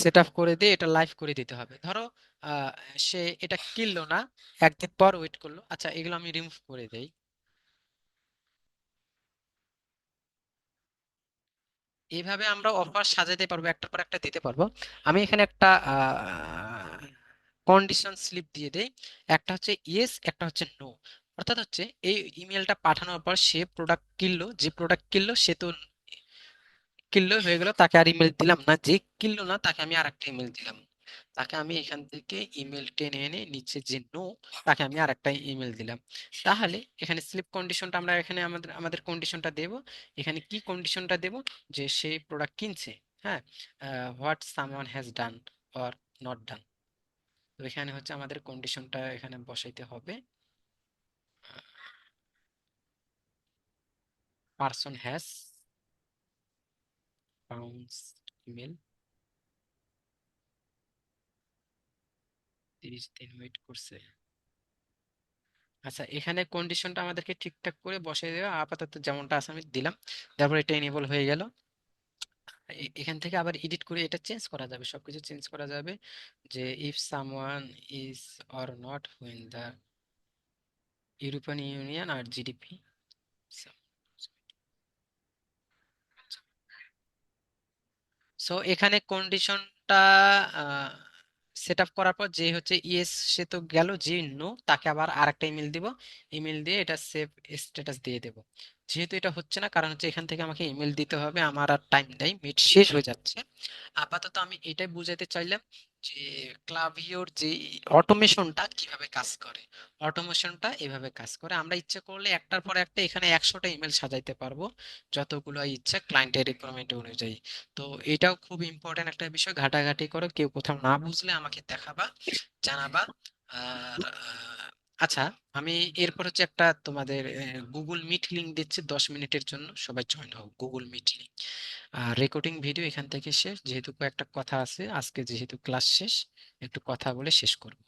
সেট আপ করে দিয়ে এটা লাইভ করে দিতে হবে। ধরো আহ, সে এটা কিনলো না, একদিন পর ওয়েট করলো। আচ্ছা, এগুলো আমি রিমুভ করে দেই। এইভাবে আমরা অফার সাজাতে পারবো, একটার পর একটা দিতে পারবো। আমি এখানে একটা কন্ডিশন স্লিপ দিয়ে দেই। একটা হচ্ছে ইয়েস, একটা হচ্ছে নো। অর্থাৎ হচ্ছে এই ইমেলটা পাঠানোর পর সে প্রোডাক্ট কিনলো, যে প্রোডাক্ট কিনলো সে তো কিনলো হয়ে গেল, তাকে আর ইমেল দিলাম না। যে কিনলো না তাকে আমি আর একটা ইমেল দিলাম। তাকে আমি এখান থেকে ইমেল টেনে এনে নিচে যে নো, তাকে আমি আর একটা ইমেল দিলাম। তাহলে এখানে স্লিপ কন্ডিশনটা আমরা এখানে আমাদের আমাদের কন্ডিশনটা দেব। এখানে কি কন্ডিশনটা দেব? যে সে প্রোডাক্ট কিনছে। হ্যাঁ, what someone has done or not done. তো এখানে হচ্ছে আমাদের কন্ডিশনটা এখানে বসাইতে হবে। পারসন হ্যাজ বাউন্স ইমেল, 30 দিন ওয়েট করছে। আচ্ছা, এখানে কন্ডিশনটা আমাদেরকে ঠিকঠাক করে বসাই দেওয়া, আপাতত যেমনটা আছে আমি দিলাম। তারপর এটা এনেবল হয়ে গেল। এখান থেকে আবার এডিট করে এটা চেঞ্জ করা যাবে, সবকিছু চেঞ্জ করা যাবে। যে if someone is or not within the European Union আর জিডিপি। সো এখানে কন্ডিশনটা সেট আপ করার পর যে হচ্ছে ইয়েস সে তো গেল, যে নো তাকে আবার আরেকটা ইমেল দিব। ইমেল দিয়ে এটা সেভ স্ট্যাটাস দিয়ে দেব। যেহেতু এটা হচ্ছে না, কারণ হচ্ছে এখান থেকে আমাকে ইমেল দিতে হবে, আমার আর টাইম নেই, মিট শেষ হয়ে যাচ্ছে। আপাতত আমি এটাই বুঝাতে চাইলাম যে ক্লাভিওর যে অটোমেশনটা কিভাবে কাজ করে। অটোমেশনটা এভাবে কাজ করে, আমরা ইচ্ছে করলে একটার পর একটা এখানে 100টা ইমেল সাজাইতে পারবো, যতগুলো ইচ্ছা ক্লায়েন্টের রিকোয়ারমেন্ট অনুযায়ী। তো এটাও খুব ইম্পর্টেন্ট একটা বিষয়, ঘাটাঘাটি করো, কেউ কোথাও না বুঝলে আমাকে দেখাবা, জানাবা। আর আচ্ছা, আমি এরপর হচ্ছে একটা তোমাদের গুগল মিট লিংক দিচ্ছি 10 মিনিটের জন্য, সবাই জয়েন হও গুগল মিট লিংক। আর রেকর্ডিং ভিডিও এখান থেকে শেষ, যেহেতু কয়েকটা কথা আছে আজকে, যেহেতু ক্লাস শেষ, একটু কথা বলে শেষ করব।